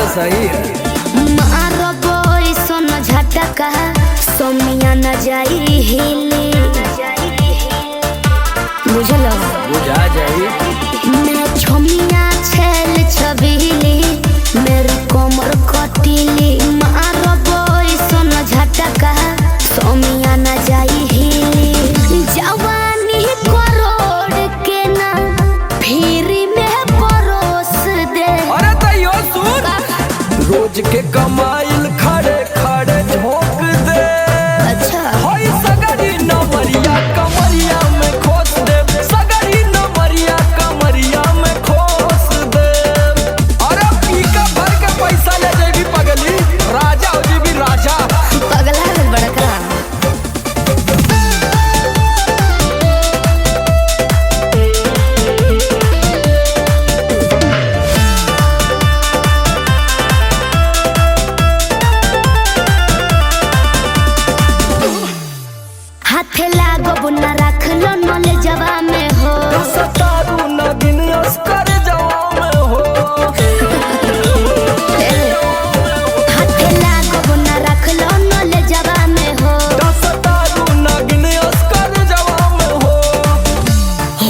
सही है। मारो बोई सोना झटका सोमिया न जाई हिले बुझलो बुझा जाई। मैं छोमिया छेल छबीली मेरी कोमर कटीली मारो बोई सोना झटका सोमिया न जाई हिले जवानी करोड़ के ना फिर में परोस दे। अरे तैयो सुन रोज के कमाइल खड़े खड़े झोंक दे। अच्छा होई सगरी नमरिया कमरिया में खोस दे। सगरी नमरिया कमरिया में खोस दे। अरे पीका भर के पैसा ले जेबी पगली राजा हो जेबी राजा। पगला है बड़का हाथे लागो बुना रख लो नले जवा में हो सतारू नगिन अस्कर जवा में हो। हाथे लागो बुना रख लो नले जवा में हो सतारू नगिन अस्कर जवा में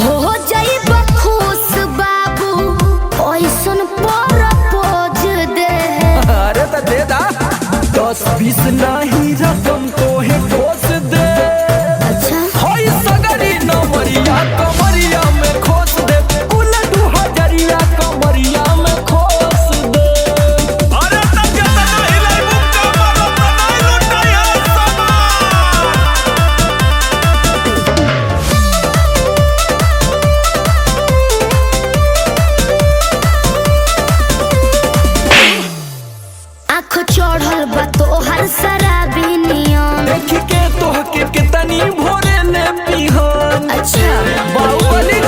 हो जाई बखुश बाबू ओइसन प्रपोज दे। अरे तो दे दा 10-20 नहीं रकम तो है ठोस दे। अच्छा होई सगरी नमरिया कमरिया में खोस दे। उलटू हजरिया कमरिया में खोस दे। अरे तब के तो नहीं लाई मुक्का मारो तो नहीं लुटाई है सामान। आँख चढ़ल बा तोहर शराबी नियम। देख के तोहके कितनी भोरे ले पिहन। अच्छा बाहुबली